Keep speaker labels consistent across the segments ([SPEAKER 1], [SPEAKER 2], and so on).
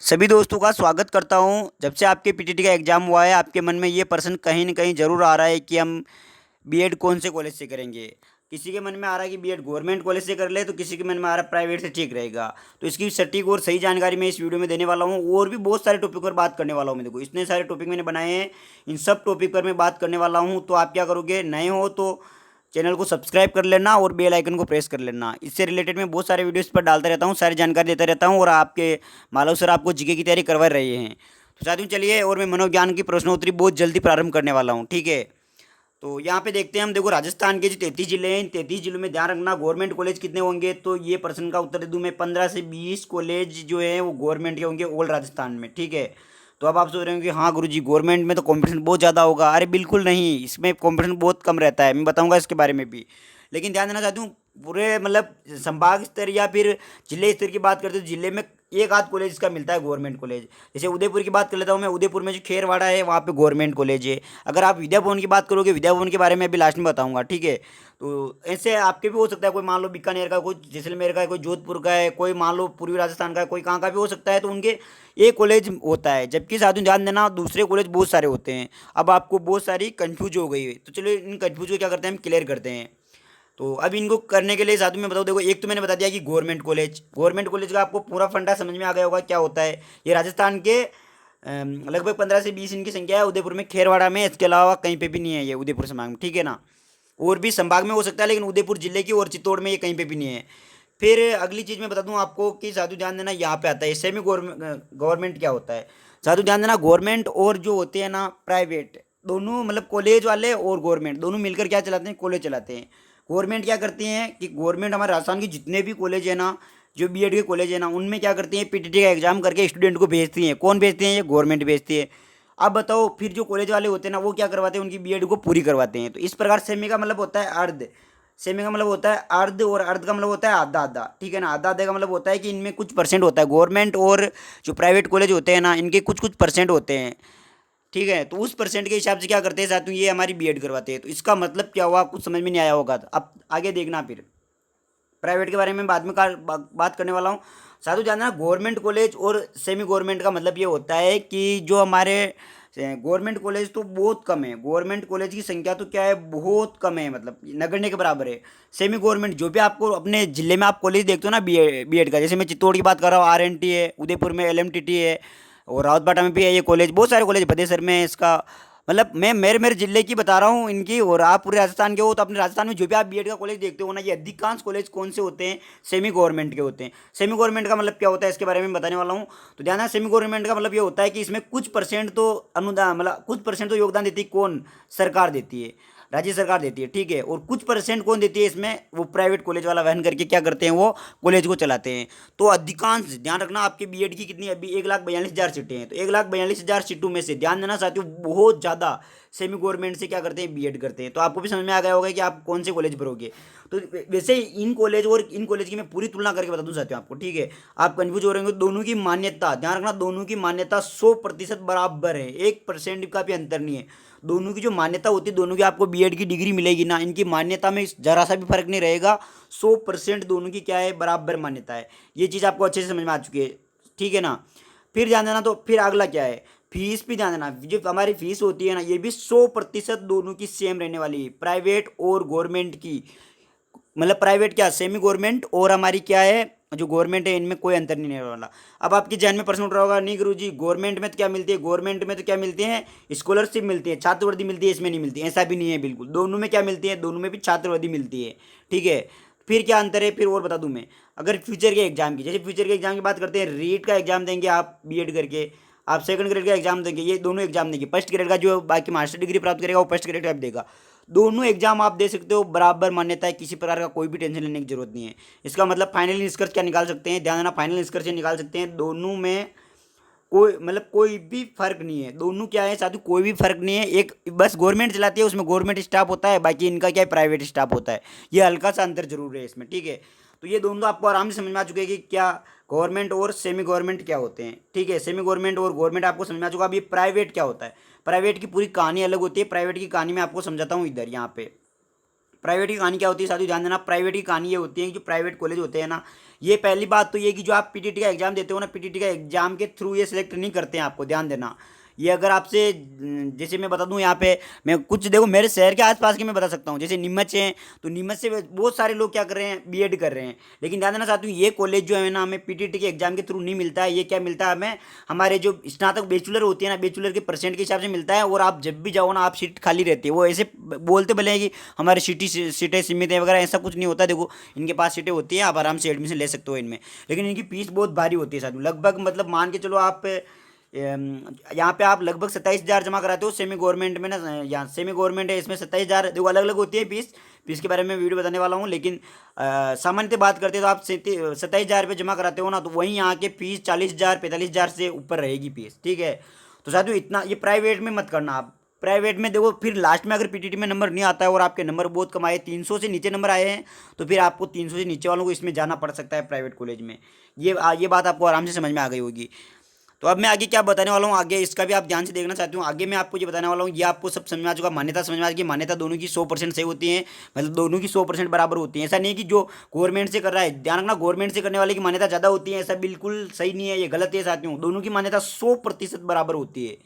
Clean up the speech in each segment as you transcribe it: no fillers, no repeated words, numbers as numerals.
[SPEAKER 1] सभी दोस्तों का स्वागत करता हूं। जब से आपके पीटीटी का एग्ज़ाम हुआ है, आपके मन में ये प्रश्न कहीं न कहीं ज़रूर आ रहा है कि हम बीएड कौन से कॉलेज से करेंगे। किसी के मन में आ रहा है कि बीएड गवर्नमेंट कॉलेज से कर ले, तो किसी के मन में आ रहा है प्राइवेट से ठीक रहेगा। तो इसकी सटीक और सही जानकारी मैं इस वीडियो में देने वाला हूं और भी बहुत सारे टॉपिक पर बात करने वाला हूं। मैं देखो इतने सारे टॉपिक मैंने बनाए हैं, इन सब टॉपिक पर मैं बात करने वाला हूं। तो आप क्या करोगे, नए हो तो चैनल को सब्सक्राइब कर लेना और बेल आइकन को प्रेस कर लेना। इससे रिलेटेड मैं बहुत सारे वीडियोस पर डालता रहता हूँ, सारी जानकारी देता रहता हूँ और आपके मालव सर आपको जीके की तैयारी करवा रहे हैं। तो साथियों चलिए, और मैं मनोविज्ञान की प्रश्नोत्तरी बहुत जल्दी प्रारंभ करने वाला हूँ, ठीक है। तो यहाँ पे देखते हैं हम। देखो राजस्थान के जो 33 जिले हैं, इन 33 जिलों में ध्यान रखना गवर्नमेंट कॉलेज कितने होंगे। तो ये प्रश्न का उत्तर दे दूँ मैं, 15 से 20 कॉलेज जो है वो गवर्नमेंट के होंगे ऑल राजस्थान में, ठीक है। तो अब आप सोच रहे हो कि हाँ गुरुजी गवर्नमेंट में तो कंपटीशन बहुत ज़्यादा होगा। अरे बिल्कुल नहीं, इसमें कंपटीशन बहुत कम रहता है, मैं बताऊंगा इसके बारे में भी। लेकिन ध्यान देना चाहती हूँ, पूरे मतलब संभाग स्तर या फिर जिले स्तर की बात करते हो, जिले में एक आध कॉलेज इसका मिलता है गवर्नमेंट कॉलेज। जैसे उदयपुर की बात कर लेता हूँ मैं, उदयपुर में जो खेरवाड़ा है वहाँ पे गवर्नमेंट कॉलेज है। अगर आप विद्या भवन की बात करोगे, विद्या भवन के बारे में अभी लास्ट में बताऊंगा, ठीक है। तो ऐसे आपके भी हो सकता है, कोई मान लो बीकानेर का, कोई जैसलमेर का है, कोई जोधपुर का है, कोई मान लो पूर्वी राजस्थान का है, कोई कहाँ का भी हो सकता है। तो उनके एक कॉलेज होता है, जबकि साथियों ध्यान देना दूसरे कॉलेज बहुत सारे होते हैं। अब आपको बहुत सारी कन्फ्यूज हो गई है, तो चलो इन कन्फ्यूज को क्या करते हैं, हम क्लियर करते हैं। तो अब इनको करने के लिए साथ में बताओ। देखो एक तो मैंने बता दिया कि गवर्नमेंट कॉलेज का आपको पूरा फंडा समझ में आ गया होगा क्या होता है। ये राजस्थान के लगभग 15 से 20 इनकी संख्या है। उदयपुर में, खेरवाड़ा में, इसके अलावा कहीं पे भी नहीं है ये उदयपुर संभाग में, ठीक है ना। और भी संभाग में हो सकता है, लेकिन उदयपुर जिले की और चित्तौड़ में ये कहीं पे भी नहीं है। फिर अगली चीज़ मैं बता दूं आपको कि साधु ध्यान देना, यहाँ पे आता है सेमी गवर्नमेंट क्या होता है। साधु ध्यान देना, गवर्नमेंट और जो होते हैं ना प्राइवेट, दोनों मतलब कॉलेज वाले और गवर्नमेंट दोनों मिलकर क्या चलाते हैं, कॉलेज चलाते हैं। गवर्नमेंट क्या करती हैं कि गवर्नमेंट हमारे राजस्थान के जितने भी कॉलेज है ना, जो बीएड के कॉलेज है ना, उनमें क्या करती हैं, पीटीटी का एग्जाम करके स्टूडेंट को भेजती हैं। कौन भेजती हैं, ये गवर्नमेंट भेजती है। अब बताओ, फिर जो कॉलेज वाले होते हैं ना, वो क्या करवाते हैं, उनकी बीएड को पूरी करवाते हैं। तो इस प्रकार सेमी का मतलब होता है अर्ध, सेमी का मतलब होता है अर्ध, और अर्ध का मतलब होता है आधा आधा, ठीक है ना। आधा आधा का मतलब होता है कि इनमें कुछ परसेंट होता है, गवर्नमेंट और जो प्राइवेट कॉलेज होते हैं ना, इनके कुछ कुछ परसेंट होते हैं, ठीक है। तो उस परसेंट के हिसाब से क्या करते हैं साथियों, ये हमारी बीएड करवाते हैं। तो इसका मतलब क्या हुआ, कुछ समझ में नहीं आया होगा। तो अब आगे देखना, फिर प्राइवेट के बारे में बाद में बात करने वाला हूँ। साथियों जानना, गवर्नमेंट कॉलेज और सेमी गवर्नमेंट का मतलब ये होता है कि जो हमारे गवर्नमेंट कॉलेज तो बहुत कम है, गवर्नमेंट कॉलेज की संख्या तो क्या है, बहुत कम है, मतलब नगण्य के बराबर है। सेमी गवर्नमेंट जो भी आपको अपने जिले में आप कॉलेज देखते हो ना बीएड का, जैसे मैं चित्तौड़ की बात कर रहा हूँ, आरएनटी है, उदयपुर में एलएमटीटी है, और रावतबाटा में भी है ये कॉलेज, बहुत सारे कॉलेज, भदेसर में है इसका। मतलब मैं मेरे मेरे जिले की बता रहा हूँ इनकी, और आप पूरे राजस्थान के हो तो अपने राजस्थान में जो भी आप बीएड का कॉलेज देखते हो ना, ये अधिकांश कॉलेज कौन से होते हैं, सेमी गवर्नमेंट के होते हैं। सेमी गवर्नमेंट का मतलब क्या होता है, इसके बारे में बताने वाला हूँ। तो ध्यान है, सेमी गवर्नमेंट का मतलब ये होता है कि इसमें कुछ परसेंट तो अनुदान, मतलब कुछ परसेंट तो योगदान देती है, कौन, सरकार देती है, राज्य सरकार देती है, ठीक है। और कुछ परसेंट कौन देती है इसमें, वो प्राइवेट कॉलेज वाला वहन करके क्या करते हैं, वो कॉलेज को चलाते हैं। तो अधिकांश ध्यान रखना, आपके बीएड की कितनी अभी 1,42,000 सीटें हैं। तो 1,42,000 सीटों में से ध्यान देना साथियों, बहुत ज़्यादा सेमी गवर्नमेंट से क्या करते हैं, बीएड करते हैं। तो आपको भी समझ में आ गया होगा कि आप कौन से कॉलेज भरोगे। तो वैसे इन कॉलेज और इन कॉलेज की मैं पूरी तुलना करके बता दूं साथियों आपको, ठीक है। आप कन्फ्यूज हो रहे होंगे, दोनों की मान्यता ध्यान रखना, दोनों की मान्यता 100% बराबर है, 1% का भी अंतर नहीं है। दोनों की जो मान्यता होती है, दोनों की आपको बीएड की डिग्री मिलेगी ना, इनकी मान्यता में जरा सा भी फर्क नहीं रहेगा। 100% दोनों की क्या है, बराबर मान्यता है। ये चीज़ आपको अच्छे से समझ में आ चुकी है, ठीक है ना। फिर ध्यान देना, तो फिर अगला क्या है, फीस भी ध्यान देना। जो हमारी फीस होती है ना, ये भी 100% दोनों की सेम रहने वाली है, प्राइवेट और गवर्नमेंट की। मतलब प्राइवेट क्या, सेमी गवर्नमेंट और हमारी क्या है जो गवर्नमेंट है, इनमें कोई अंतर नहीं रहने वाला। अब आपके जहन में प्रश्न उठ रहा होगा, नहीं गुरुजी गवर्नमेंट में तो क्या मिलती है, गवर्नमेंट में तो क्या मिलते हैं, स्कॉलरशिप मिलती है, छात्रवृत्ति मिलती है, इसमें नहीं मिलती। ऐसा भी नहीं है, बिल्कुल दोनों में क्या मिलती है, दोनों में भी छात्रवृत्ति मिलती है, ठीक है। फिर क्या अंतर है, फिर और बता दूं मैं। अगर फ्यूचर के एग्जाम की, जैसे फ्यूचर के एग्जाम की बात करते हैं, रीट का एग्जाम देंगे आप बीएड करके, आप सेकंड ग्रेड का एग्जाम देंगे, ये दोनों एग्जाम देंगे। फर्स्ट ग्रेड का जो बाकी मास्टर डिग्री प्राप्त करेगा वो फर्स्ट ग्रेड का देगा। दोनों एग्जाम आप दे सकते हो, बराबर मान्यता है, किसी प्रकार का कोई भी टेंशन लेने की जरूरत नहीं है। इसका मतलब फाइनल निष्कर्ष क्या निकाल सकते हैं, ध्यान देना, फाइनल निष्कर्ष ये निकाल सकते हैं, दोनों में कोई मतलब कोई भी फर्क नहीं है। दोनों क्या है साथियों, कोई भी फर्क नहीं है। एक बस गवर्नमेंट चलाती है, उसमें गवर्नमेंट स्टाफ होता है, बाकी इनका क्या है, प्राइवेट स्टाफ होता है। ये हल्का सा अंतर जरूर है इसमें, ठीक है। तो ये दोनों तो आपको आराम से समझ में आ चुके हैं कि क्या गवर्नमेंट और सेमी गवर्नमेंट क्या होते हैं, ठीक है। सेमी गवर्नमेंट और गवर्नमेंट आपको समझ में आ चुका। अब ये प्राइवेट क्या होता है, प्राइवेट की पूरी कहानी अलग होती है। प्राइवेट की कहानी में आपको समझाता हूँ इधर, यहाँ पे प्राइवेट की कहानी क्या होती है साथियों, ध्यान देना। प्राइवेट की कहानी ये होती है कि जो प्राइवेट कॉलेज होते हैं ना, ये पहली बात तो ये कि जो आप पीटीटी का एग्जाम देते हो ना, पीटीटी का एग्जाम के थ्रू ये सिलेक्ट नहीं करते हैं आपको, ध्यान देना। ये अगर आपसे जैसे मैं बता दूं यहाँ पे, मैं कुछ देखो मेरे शहर के आसपास के मैं बता सकता हूँ, जैसे नीमच है, तो नीमच से बहुत सारे लोग क्या कर रहे हैं, बीएड कर रहे हैं। लेकिन ध्यान देना साथियों, ये कॉलेज जो है ना हमें पीटीटी के एग्जाम के थ्रू नहीं मिलता है। ये क्या मिलता है हमें, हमारे जो स्नातक बैचलर होती है ना, बैचलर के परसेंट के हिसाब से मिलता है। और आप जब भी जाओ ना, आप सीट खाली रहती है। वो ऐसे बोलते भले हैं कि हमारी सीटें सीमित है वगैरह, ऐसा कुछ नहीं होता। देखो इनके पास सीटें होती हैं, आप आराम से एडमिशन ले सकते हो इनमें, लेकिन इनकी फीस बहुत भारी होती है साथियों। लगभग मतलब मान के चलो आप यहाँ पे आप लगभग 27,000 जमा कराते हो सेमी गवर्नमेंट में ना। यहाँ सेमी गवर्नमेंट है, इसमें 27,000 देखो अलग अलग होती है फीस के बारे में वीडियो बताने वाला हूँ। लेकिन सामान्यतः बात करते हैं तो आप 27,000 रुपये जमा कराते हो ना, तो वहीं यहाँ के फीस 40,000 45,000 से ऊपर रहेगी फीस, ठीक है। तो साथियों इतना ये प्राइवेट में मत करना आप। प्राइवेट में देखो फिर लास्ट में अगर पीटीटी में नंबर नहीं आता है और आपके नंबर बहुत कम आए, 300 से नीचे नंबर आए हैं, तो फिर आपको 300 से नीचे वालों को इसमें जाना पड़ सकता है प्राइवेट कॉलेज में। ये बात आपको आराम से समझ में आ गई होगी। तो अब मैं आगे क्या बताने वाला हूँ, आगे इसका भी आप ध्यान से देखना चाहते हो। आगे मैं आपको ये बताने वाला हूँ, ये आपको सब समझ में आ चुका, मान्यता समझ में आ गई। मान्यता दोनों की 100% सही होती है, मतलब दोनों की 100% बराबर होती है। ऐसा नहीं है कि जो गवर्नमेंट से कर रहा है, ध्यान रखना, गवर्नमेंट से करने वाले की मान्यता ज़्यादा होती है, ऐसा बिल्कुल सही नहीं है, ये गलत है साथियों। दोनों की मान्यता 100% बराबर होती है,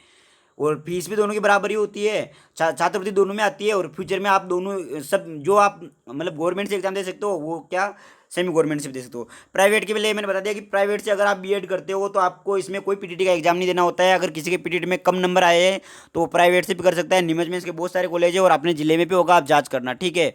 [SPEAKER 1] और फीस भी दोनों की बराबर ही होती है। छात्रवृत्ति दोनों में आती है, और फ्यूचर में आप दोनों सब जो आप मतलब गवर्नमेंट से एग्जाम दे सकते हो, वो क्या सेमी गवर्नमेंट से भी दे सकते हो। प्राइवेट के लिए मैंने बता दिया कि प्राइवेट से अगर आप बीएड करते हो तो आपको इसमें कोई पीटीटी का एग्जाम नहीं देना होता है। अगर किसी के पीटीटी में कम नंबर आए हैं तो वो प्राइवेट से भी कर सकता है। नीमच में इसके बहुत सारे कॉलेज है, और अपने जिले में भी होगा, आप जाँच करना, ठीक है।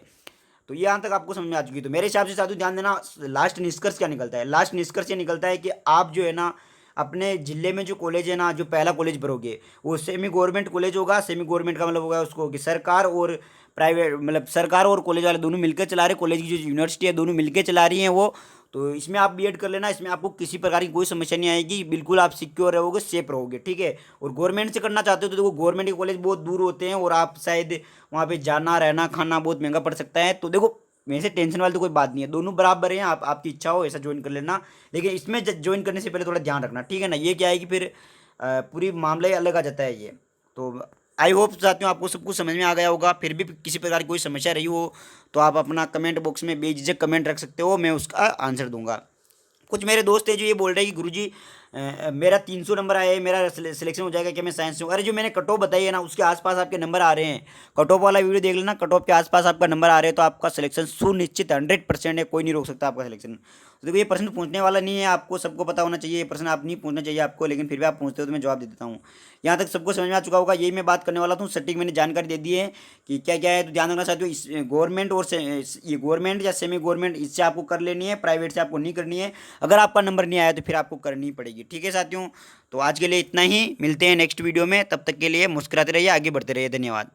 [SPEAKER 1] तो ये यहाँ तक आपको समझ में आ चुकी। तो मेरे हिसाब से साथियों ध्यान देना, लास्ट निष्कर्ष क्या निकलता है, लास्ट निष्कर्ष ये निकलता है कि आप जो है ना अपने ज़िले में जो कॉलेज है ना, जो पहला कॉलेज भरोगे वो सेमी गवर्नमेंट कॉलेज होगा। सेमी गवर्नमेंट का मतलब होगा उसको कि सरकार और प्राइवेट, मतलब सरकार और कॉलेज वाले दोनों मिलकर चला रहे, कॉलेज की जो यूनिवर्सिटी है दोनों मिलकर चला रही हैं वो। तो इसमें आप बीएड कर लेना, इसमें आपको किसी प्रकार की कोई समस्या नहीं आएगी, बिल्कुल आप सिक्योर रहोगे, सेफ रहोगे, ठीक है। और गवर्नमेंट से करना चाहते हो तो देखो गवर्नमेंट के कॉलेज बहुत दूर होते हैं, और आप शायद वहाँ पे जाना रहना खाना बहुत महंगा पड़ सकता है। तो देखो वैसे टेंशन वाली तो कोई बात नहीं है, दोनों बराबर हैं। आप आपकी इच्छा हो ऐसा ज्वाइन कर लेना, लेकिन इसमें ज्वाइन करने से पहले थोड़ा ध्यान रखना, ठीक है ना। ये क्या है कि फिर पूरी मामला ही अलग आ जाता है ये। तो आई होप साथियों आपको सब कुछ समझ में आ गया होगा। फिर भी किसी प्रकार की कोई समस्या रही हो तो आप अपना कमेंट बॉक्स में बेझिझक कमेंट रख सकते हो, मैं उसका आंसर दूंगा। कुछ मेरे दोस्त हैं जो ये बोल रहे हैं कि गुरुजी मेरा 300 नंबर आया है, मेरा सिलेक्शन हो जाएगा क्या, मैं साइंस से हूँ। अरे जो मैंने कट ऑफ बताई है ना, उसके आसपास आपके नंबर आ रहे हैं, कट ऑफ वाला वीडियो देख लेना, कट ऑफ के आसपास आपका नंबर आ रहे हैं तो आपका सिलेक्शन सुनिश्चित 100% है, कोई नहीं रोक सकता आपका सिलेक्शन। तो देखो ये प्रश्न पूछने वाला नहीं है, आपको सबको पता होना चाहिए, ये प्रश्न आप नहीं पूछना चाहिए आपको, लेकिन फिर भी आप पूछते हो तो मैं जवाब दे देता हूँ। यहाँ तक सबको समझ में आ चुका होगा, यही मैं बात करने वाला था, सटीक मैंने जानकारी दे दी है कि क्या क्या है। तो ध्यान रखना चाहते हो, इस गवर्नमेंट और ये गवर्नमेंट या सेमी गवर्नमेंट इससे आपको कर लेनी है, प्राइवेट से आपको नहीं करनी है। अगर आपका नंबर नहीं आया तो फिर आपको करनी पड़ेगी, ठीक है साथियों। तो आज के लिए इतना ही, मिलते हैं नेक्स्ट वीडियो में, तब तक के लिए मुस्कुराते रहिए, आगे बढ़ते रहिए, धन्यवाद।